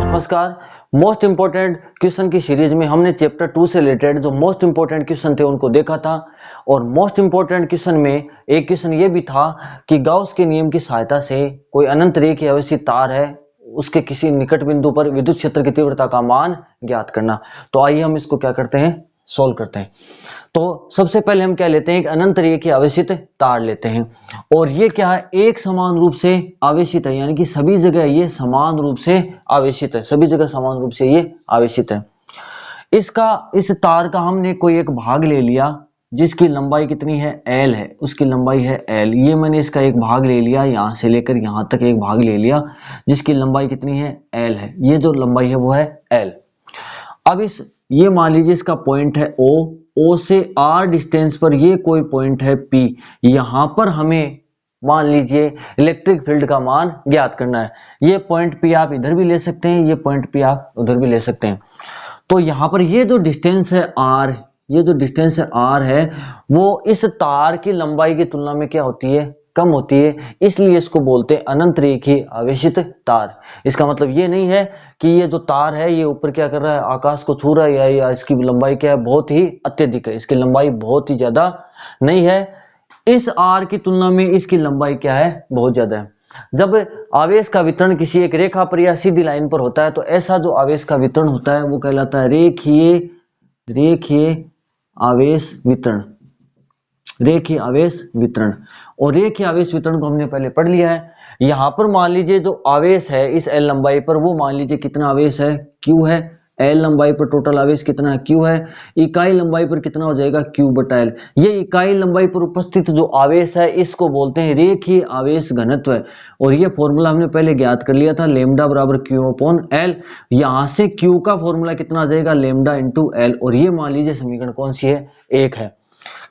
नमस्कार। Most important question की series में हमने चैप्टर 2 से रिलेटेड जो मोस्ट इंपोर्टेंट क्वेश्चन थे उनको देखा था और मोस्ट इंपोर्टेंट क्वेश्चन में एक क्वेश्चन ये भी था कि गाउस के नियम की सहायता से कोई अनंत रेखीय अवस्थित तार है, उसके किसी निकट बिंदु पर विद्युत क्षेत्र की तीव्रता का मान ज्ञात करना। तो आइए हम इसको क्या करते हैं, सोल्व करते हैं। तो सबसे पहले हम क्या लेते हैं, एक अनंत रेखीय आवेशित तार लेते हैं और ये क्या है, एक समान रूप से आवेशित है, यानी कि सभी जगह ये समान रूप से आवेशित है, सभी जगह समान रूप से ये आवेशित है। इस तार का हमने कोई एक भाग ले लिया जिसकी लंबाई कितनी है, L है, उसकी लंबाई है L। ये मैंने इसका एक भाग ले लिया, यहां से लेकर यहां तक एक भाग ले लिया जिसकी लंबाई कितनी है, L है। ये जो लंबाई है वो है L। अब ये मान लीजिए इसका पॉइंट है O से R डिस्टेंस पर ये कोई पॉइंट है P। यहां पर हमें मान लीजिए इलेक्ट्रिक फील्ड का मान ज्ञात करना है। ये पॉइंट P आप इधर भी ले सकते हैं, ये पॉइंट P आप उधर भी ले सकते हैं। तो यहां पर ये जो डिस्टेंस है R, ये जो डिस्टेंस है R है वो इस तार की लंबाई की तुलना में क्या होती है, कम होती है, इसलिए इसको बोलते हैं अनंत रेखीय आवेशित तार। इसका मतलब ये नहीं है कि ये जो तार है ये ऊपर क्या कर रहा है, आकाश को छू रहा है, या इसकी लंबाई क्या है, बहुत ही अत्यधिक है, इसकी लंबाई बहुत ही ज्यादा नहीं है। इस R की तुलना में इसकी लंबाई क्या है, बहुत ज्यादा है। जब आवेश का वितरण किसी एक रेखा पर या सीधी लाइन पर होता है तो ऐसा जो आवेश का वितरण होता है वो कहलाता है रेखीय आवेश वितरण। रेखीय आवेश वितरण, और रेखीय आवेश वितरण को हमने पहले पढ़ लिया है। यहां पर मान लीजिए जो आवेश है इस L लंबाई पर, वो मान लीजिए कितना आवेश है, Q है। L लंबाई पर टोटल आवेश कितना है, Q है। इकाई लंबाई पर कितना हो जाएगा, Q बटा L। ये इकाई लंबाई पर उपस्थित जो आवेश है इसको बोलते हैं रेखीय आवेश घनत्व है। और ये फॉर्मूला हमने पहले ज्ञात कर लिया था, लैम्डा बराबर Q अपॉन L। यहां से Q का फॉर्मूला कितना आ जाएगा, लैम्डा इंटू L। और ये मान लीजिए समीकरण कौन सी है, 1 है,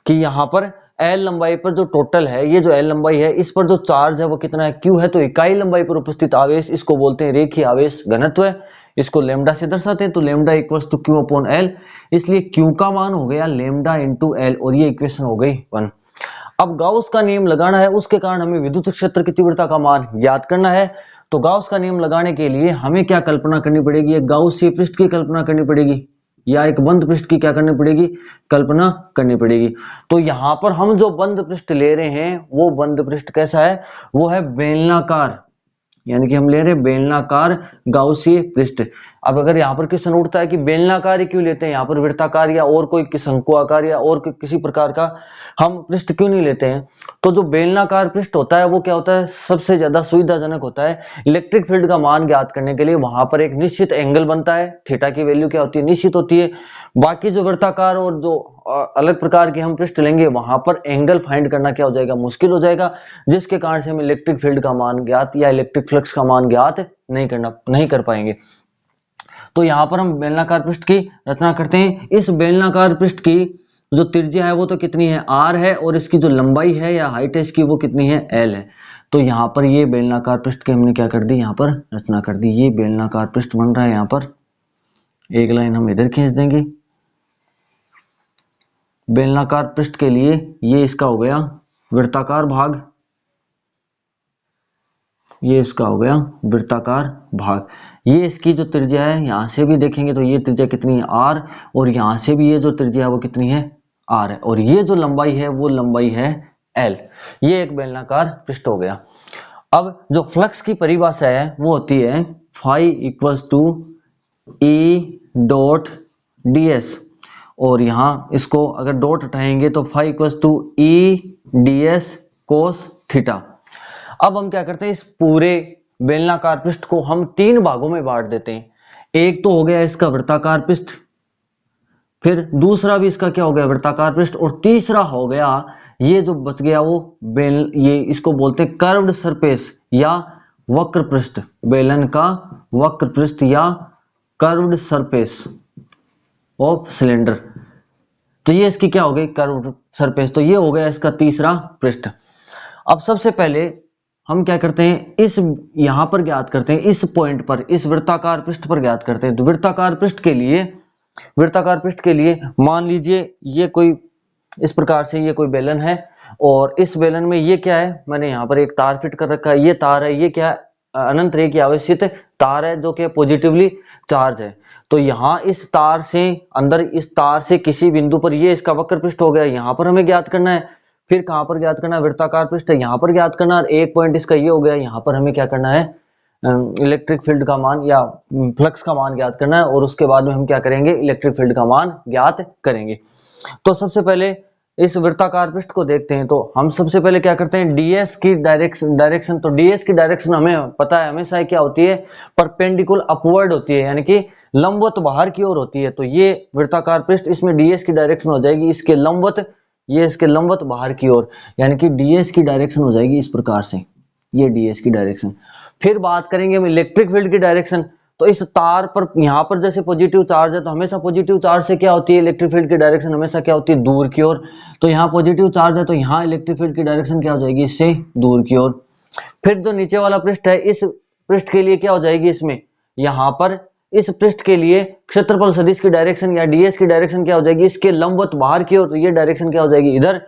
कि यहां पर L लंबाई पर जो टोटल है, ये जो L लंबाई है इस पर जो चार्ज है वो कितना है, Q है। तो इकाई लंबाई पर उपस्थित आवेश इसको बोलते हैं रेखीय आवेश घनत्व है। इसको लैम्डा से दर्शाते हैं, तो lambda equals to Q upon L। इसलिए Q का मान हो गया लैम्डा इंटू L और ये इक्वेशन हो गई 1। अब गाउस का नियम लगाना है, उसके कारण हमें विद्युत क्षेत्र की तीव्रता का मान ज्ञात करना है। तो गाउस का नियम लगाने के लिए हमें क्या कल्पना करनी पड़ेगी, एक गाउसीय पृष्ठ की कल्पना करनी पड़ेगी या एक बंद पृष्ठ की क्या करनी पड़ेगी, कल्पना करनी पड़ेगी। तो यहां पर हम जो बंद पृष्ठ ले रहे हैं वो बंद पृष्ठ कैसा है, वो है बेलनाकार, यानी कि हम ले रहे हैं बेलनाकार गाउसीय पृष्ठ। अब अगर यहाँ पर क्वेश्चन उठता है कि बेलनाकार क्यों लेते हैं, यहाँ पर वृत्ताकार या और कोई शंकु आकार या और किसी प्रकार का हम पृष्ठ क्यों नहीं लेते हैं, तो जो बेलनाकार पृष्ठ होता है वो क्या होता है, सबसे ज्यादा सुविधाजनक होता है इलेक्ट्रिक फील्ड का मान ज्ञात करने के लिए। वहां पर एक निश्चित एंगल बनता है, थीटा की वैल्यू क्या होती है, निश्चित होती है। बाकी जो वृत्ताकार और जो अलग प्रकार के हम पृष्ठ लेंगे वहां पर एंगल फाइंड करना क्या हो जाएगा, मुश्किल हो जाएगा, जिसके कारण से हम इलेक्ट्रिक फील्ड का मान ज्ञात या इलेक्ट्रिक फ्लक्स का मान ज्ञात नहीं कर पाएंगे। तो यहां पर हम बेलनाकार पृष्ठ की रचना करते हैं। इस बेलनाकार पृष्ठ की जो त्रिज्या है वो तो कितनी है, R है, और इसकी जो लंबाई है या हाइट है इसकी वो कितनी है, L है। तो यहां पर ये बेलनाकार पृष्ठ की हमने क्या कर दी, यहां पर रचना कर दी। ये बेलनाकार पृष्ठ बन रहा है, यहां पर एक लाइन हम इधर खींच देंगे। बेलनाकार पृष्ठ के लिए ये इसका हो गया वृत्ताकार भाग, ये इसका हो गया वृत्ताकार भाग। ये इसकी जो त्रिज्या है यहां से भी देखेंगे तो ये त्रिज्या कितनी है, R, और यहां से भी ये जो त्रिज्या है वो कितनी है, R है, और ये जो लंबाई है वो लंबाई है L। ये एक बेलनाकार पृष्ठ हो गया। अब जो फ्लक्स की परिभाषा है वो होती है phi equals to E dot ds, और यहां इसको अगर डॉट हटाएंगे तो phi equals to E ds cos theta. अब हम क्या करते हैं, इस पूरे बेलनाकार पृष्ठ को हम 3 भागों में बांट देते हैं। एक तो हो गया इसका वृत्ताकार पृष्ठ, फिर दूसरा भी इसका क्या हो गया, वृत्ताकार पृष्ठ, और तीसरा हो गया ये जो बच गया वो ये इसको बोलते हैं कर्व्ड सरफेस या वक्र पृष्ठ, बेलन का वक्र पृष्ठ या कर्व्ड सरफेस ऑफ सिलेंडर। तो ये इसकी क्या हो गई, कर्व्ड सरफेस। तो ये हो गया इसका तीसरा पृष्ठ। अब सबसे पहले हम क्या करते हैं, इस यहां पर ज्ञात करते हैं, इस पॉइंट पर, इस वृत्ताकार पृष्ठ पर ज्ञात करते हैं। तो वृत्ताकार पृष्ठ के लिए मान लीजिए ये कोई इस प्रकार से ये कोई बेलन है, और इस बेलन में ये क्या है, मैंने यहाँ पर एक तार फिट कर रखा है, ये तार है, ये क्या है, अनंत रे की आवेशित तार है जो कि पॉजिटिवली चार्ज है। तो यहाँ इस तार से अंदर, इस तार से किसी बिंदु पर, ये इसका वक्र पृष्ठ हो गया, यहाँ पर हमें ज्ञात करना है। फिर कहाँ पर ज्ञात करना है, वृत्ताकार पृष्ठ है, यहाँ पर ज्ञात करना है। एक पॉइंट इसका ये हो गया, यहाँ पर हमें क्या करना है, इलेक्ट्रिक फील्ड का मान या फ्लक्स का मान ज्ञात करना है, और उसके बाद में हम क्या करेंगे, इलेक्ट्रिक फील्ड का मान ज्ञात करेंगे। तो सबसे पहले इस वृत्ताकार पृष्ठ को देखते हैं। तो हम सबसे पहले क्या करते हैं, डीएस की डायरेक्शन, तो डीएस की डायरेक्शन हमें पता है हमेशा क्या होती है, परपेंडिकुलर अपवर्ड होती है, यानी कि लंबवत बाहर की ओर होती है। तो ये वृत्ताकार पृष्ठ, इसमें डीएस की डायरेक्शन हो जाएगी इसके लंबवत, ये इसके लंबवत बाहर की ओर, यानी कि डीएस की डायरेक्शन हो जाएगी इस प्रकार से, ये डीएस की डायरेक्शन। फिर बात करेंगे हम इलेक्ट्रिक फील्ड की डायरेक्शन। तो इस तार पर, यहाँ पर जैसे पॉजिटिव चार्ज है, तो हमेशा पॉजिटिव चार्ज से क्या होती है, इलेक्ट्रिक फील्ड की डायरेक्शन हमेशा क्या होती है, दूर की ओर। तो यहाँ पॉजिटिव चार्ज है, तो यहाँ इलेक्ट्रिक फील्ड की डायरेक्शन क्या हो जाएगी, इससे दूर की ओर। फिर जो नीचे वाला पृष्ठ है, इस पृष्ठ के लिए क्या हो जाएगी, इसमें यहाँ पर इस पृष्ठ के लिए क्षेत्रफल सदिश की डायरेक्शन या डीएस की डायरेक्शन क्या हो जाएगी, इसके लंबवत बाहर की ओर। तो ये डायरेक्शन क्या हो जाएगी, इधर।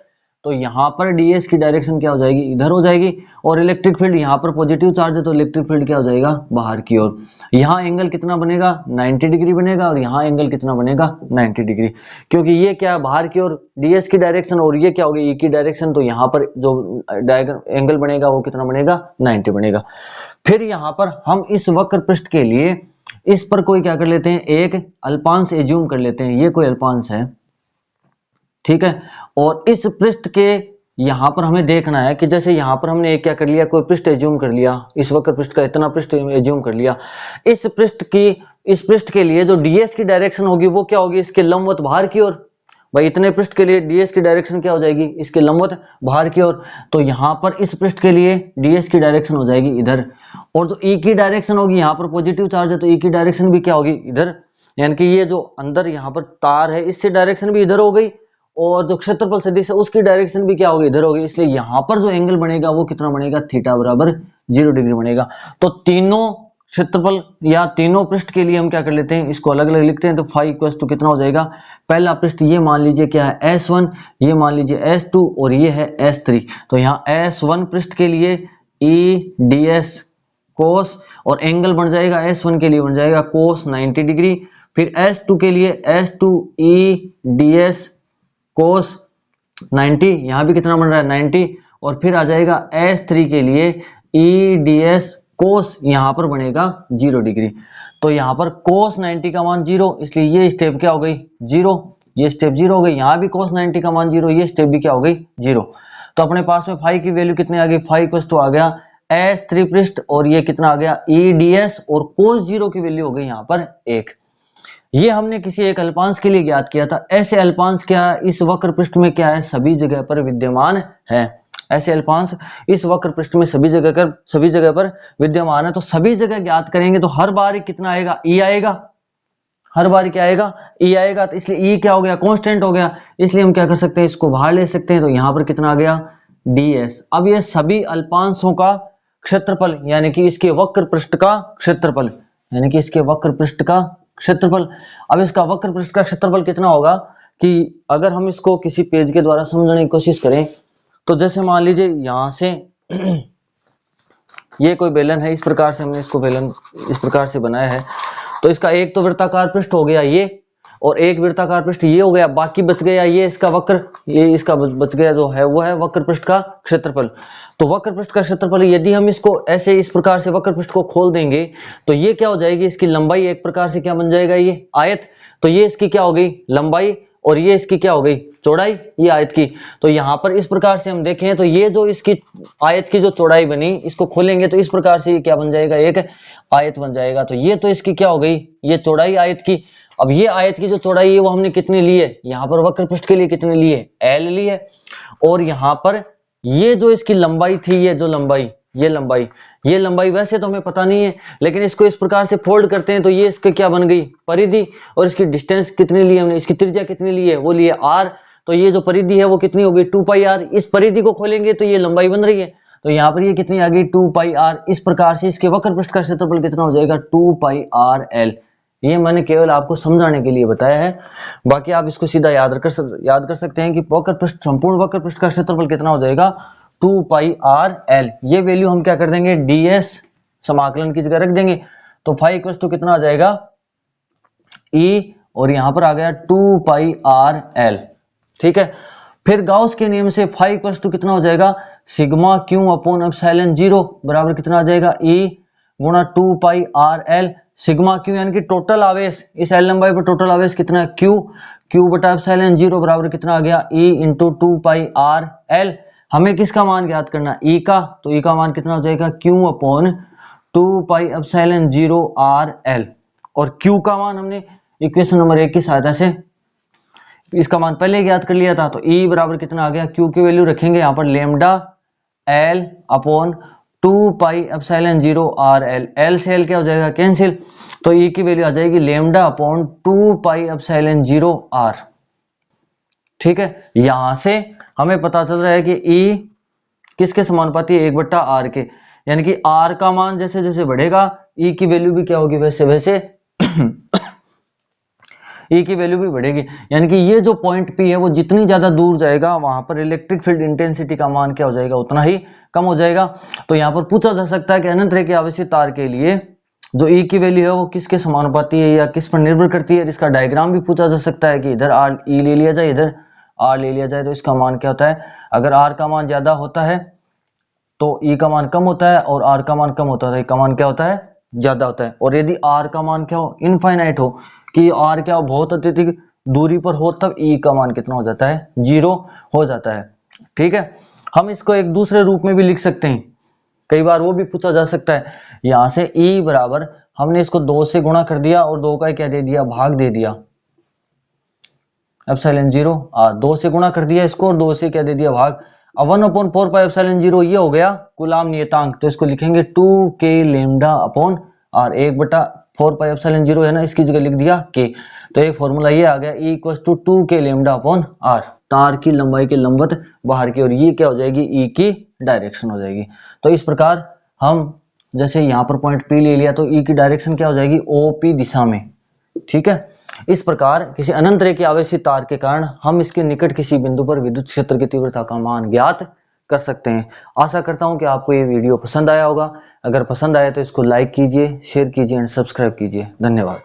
तो यहाँ पर डीएस की डायरेक्शन क्या हो जाएगी, इधर हो जाएगी। और इलेक्ट्रिक फील्ड, यहाँ पर पॉजिटिव चार्ज है, तो इलेक्ट्रिक फील्ड क्या हो जाएगा, बाहर की ओर। यहाँ एंगल कितना बनेगा, 90 डिग्री बनेगा, और यहाँ एंगल कितना बनेगा, 90 डिग्री, क्योंकि ये क्या है, बाहर की ओर डीएस की डायरेक्शन, और ये क्या होगी, ई की डायरेक्शन। तो यहाँ पर जो एंगल बनेगा वो कितना बनेगा, 90 बनेगा। फिर यहाँ पर हम इस वक्र पृष्ठ के लिए इस पर कोई क्या कर लेते हैं, एक अल्पांश एज्यूम कर लेते हैं। ये कोई अल्पांश है, ठीक है। और इस पृष्ठ के यहां पर हमें देखना है कि जैसे यहां पर हमने एक क्या कर लिया, कोई पृष्ठ एज्यूम कर लिया, इस वक्र पृष्ठ का इतना पृष्ठ एज्यूम कर लिया। इस पृष्ठ के लिए जो डीएस की डायरेक्शन होगी वो क्या होगी, इसके लंबवत बाहर की ओर। भाई इतने पृष्ठ के लिए डीएस की डायरेक्शन क्या हो जाएगी, इसके लंबवत बाहर की ओर। तो यहाँ पर इस पृष्ठ के लिए डीएस की डायरेक्शन हो जाएगी इधर। और जो ई की डायरेक्शन होगी, यहाँ पर पॉजिटिव चार्ज है, तो ई की डायरेक्शन भी क्या होगी, इधर। यानी कि ये जो अंदर यहाँ पर तार है, इससे डायरेक्शन भी इधर हो गई, और जो क्षेत्रफल सदिश है उसकी डायरेक्शन भी क्या होगी, इधर होगी। इसलिए यहाँ पर जो एंगल बनेगा वो कितना बनेगा, थीटा बराबर 0 डिग्री बनेगा। तो तीनों क्षेत्रफल या तीनों पृष्ठ के लिए हम क्या कर लेते हैं, इसको अलग अलग लिखते हैं। तो फाई इक्वल्स टू कितना हो जाएगा, पहला पृष्ठ ये मान लीजिए क्या है, S1, ये मान लीजिए S2, और ये है S3। तो यहाँ S1 पृष्ठ के लिए ई डी एस कोस, और एंगल बन जाएगा S1 के लिए बन जाएगा कोस 90 डिग्री। फिर S2 के लिए S2 ई डी एस कोस 90, यहाँ भी कितना बन रहा है, 90। और फिर आ जाएगा S3 के लिए ई डी एस कोस, यहाँ पर बनेगा 0 डिग्री। तो यहाँ पर कोस 90 का मान 0, इसलिए ये स्टेप क्या हो गई, 0, ये स्टेप 0 हो गई। यहाँ भी कोस 90 का मान 0, ये स्टेप भी क्या हो गई, 0। तो अपने पास में फाई की वैल्यू कितने आ गई, फाई इक्वल्स टू आ गया S3 पृष्ठ, और ये कितना आ गया, ई डी एस, और कोस 0 की वैल्यू हो गई यहाँ पर 1। ये हमने किसी एक अल्पांश के लिए ज्ञात किया था। ऐसे अल्पांश क्या इस वक्र पृष्ठ में क्या है, सभी जगह पर विद्यमान है। ऐसे अल्पांश इस वक्र पृष्ठ में सभी जगह पर विद्यमान है। तो सभी जगह ज्ञात करेंगे तो हर बार कितना आएगा, ई आएगा, हर बार क्या आएगा, ई आएगा। तो इसलिए ई क्या हो गया, कांस्टेंट हो गया। इसलिए हम क्या कर सकते हैं, इसको बाहर ले सकते हैं। तो यहाँ पर कितना आ गया, ds। अब ये सभी अल्पांशों का क्षेत्रफल, यानी कि इसके वक्र पृष्ठ का क्षेत्रफल, यानी कि इसके वक्र पृष्ठ का क्षेत्रफल। अब इसका वक्र पृष्ठ का क्षेत्रफल कितना होगा, कि अगर हम इसको किसी पेज के द्वारा समझने की कोशिश करें, तो जैसे मान लीजिए यहां से ये कोई बेलन है, इस प्रकार से हमने इसको बेलन इस प्रकार से बनाया है। तो इसका एक तो वृत्ताकार पृष्ठ हो गया ये, और एक वृत्ताकार पृष्ठ ये हो गया, बाकी बच गया ये इसका वक्र, ये इसका बच गया जो है वो है वक्र पृष्ठ का क्षेत्रफल। तो वक्र पृष्ठ का क्षेत्रफल, यदि हम इसको ऐसे इस प्रकार से वक्र पृष्ठ को खोल देंगे तो ये क्या हो जाएगी, इसकी लंबाई एक प्रकार से क्या बन जाएगा, ये आयत। तो ये इसकी क्या हो गई, लंबाई, और ये इसकी क्या हो गई, चौड़ाई, ये आयत की। तो यहाँ पर इस प्रकार से हम देखें तो ये जो इसकी आयत की जो चौड़ाई बनी, इसको खोलेंगे तो इस प्रकार से ये क्या बन जाएगा, एक आयत बन जाएगा। तो ये तो इसकी क्या हो गई, ये चौड़ाई आयत की। अब ये आयत की जो चौड़ाई है वो हमने कितनी ली है, यहाँ पर वक्र पृष्ठ के लिए कितनी ली है, एल ली है। और यहाँ पर ये जो इसकी लंबाई थी, ये जो लंबाई, ये लंबाई वैसे तो हमें पता नहीं है, लेकिन इसको इस प्रकार से फोल्ड करते हैं तो ये इसके क्या बन गई, परिधि। और इसकी डिस्टेंस कितनी ली है हमने, इसकी त्रिज्या कितनी ली है, वो ली है आर। तो ये जो परिधि है वो कितनी होगी, 2 पाई आर। इस परिधि को खोलेंगे तो ये लंबाई बन रही है। तो यहाँ पर ये कितनी आ गई, 2 पाई आर। इस प्रकार से इसके वक्र पृष्ठ का क्षेत्रफल कितना हो जाएगा, 2 पाई आर एल। ये मैंने केवल आपको समझाने के लिए बताया है, बाकी आप इसको सीधा याद कर सकते हैं कि वक्र पृष्ठ, संपूर्ण वक्र पृष्ठ का क्षेत्रफल कितना हो जाएगा 2 पाई आर एल। ये वैल्यू हम क्या कर देंगे ds समाकलन की जगह रख देंगे, तो फाई इक्वल टू कितना आ जाएगा ई, और यहां पर आ गया 2 पाई आर एल। ठीक है, फिर गाउस के नियम से फाई इक्वल टू कितना हो जाएगा सिग्मा क्यू अपॉन एप्सिलॉन 0 बराबर कितना आ जाएगा ई गुणा 2 पाई आर एल। सिग्मा क्यू यानी कि टोटल आवेश, इस एल लंबाई पर टोटल आवेश कितना है क्यू बटा एप्सिलॉन 0 बराबर कितना आ गया ई इंटू 2 पाई आर एल। हमें किसका मान ज्ञात करना ई का, तो ई का मान कितना हो जाएगा Q upon 2 pi epsilon 0 R L, और क्यू का मान हमने इक्वेशन नंबर 1 की सहायता से इसका मान पहले ज्ञात कर लिया था, तो E बराबर कितना आ गया क्यू की वैल्यू रखेंगे यहाँ पर lambda L upon 2 pi epsilon 0 R L, L से एल क्या हो जाएगा कैंसिल, तो E की वैल्यू आ जाएगी lambda upon 2 pi epsilon 0 R. ठीक है, यहां से हमें पता चल रहा है कि E किसके समानुपाती है 1/r के, यानी कि R का मान जैसे जैसे बढ़ेगा E की वैल्यू भी क्या होगी वैसे वैसे E की वैल्यू भी बढ़ेगी, यानी कि ये जो पॉइंट P है वो जितनी ज्यादा दूर जाएगा वहां पर इलेक्ट्रिक फील्ड इंटेंसिटी का मान क्या हो जाएगा उतना ही कम हो जाएगा। तो यहाँ पर पूछा जा सकता है कि अनंत रेखीय आवेशित तार के लिए जो E की वैल्यू है वो किसके समानुपाती है या किस पर निर्भर करती है, इसका डायग्राम भी पूछा जा सकता है कि इधर R E ले लिया जाए, इधर R ले लिया जाए, तो इसका मान क्या होता है, अगर R का मान ज्यादा होता है तो E का मान कम होता है, और R का मान कम होता है E का मान क्या होता है ज्यादा होता है। और यदि R का मान क्या हो इनफाइनाइट हो, कि R क्या हो बहुत अत्यधिक दूरी पर हो, तब E का मान कितना हो जाता है 0 हो जाता है। ठीक है, हम इसको एक दूसरे रूप में भी लिख सकते हैं, कई बार वो भी पूछा जा सकता है। यहां से E बराबर हमने इसको 2 से गुणा कर दिया और 2 का क्या दे दिया भाग दे दिया एप्सिलॉन 0 आर, 2 से गुणा कर दिया इसको और 2 से क्या दे दिया भाग। अब 1/4 पाई एप्सिलॉन 0 ये हो गया कूलाम नियतांक, तो इसको लिखेंगे 2k lambda upon R, 1/4 pi epsilon 0 है ना, इसकी जगह लिख दिया k। तो एक फॉर्मूला ये आ गया E equal to 2k lambda upon R, तार की लंबाई के लंबवत बाहर की, और ये क्या हो जाएगी E की डायरेक्शन हो जाएगी। तो इस प्रकार हम जैसे यहाँ पर पॉइंट P ले लिया तो E की डायरेक्शन क्या हो जाएगी OP दिशा में। ठीक है, इस प्रकार किसी अनंत रेखीय आवेशित तार के कारण हम इसके निकट किसी बिंदु पर विद्युत क्षेत्र की तीव्रता का मान ज्ञात कर सकते हैं। आशा करता हूं कि आपको ये वीडियो पसंद आया होगा। अगर पसंद आया तो इसको लाइक कीजिए, शेयर कीजिए एंड सब्सक्राइब कीजिए। धन्यवाद।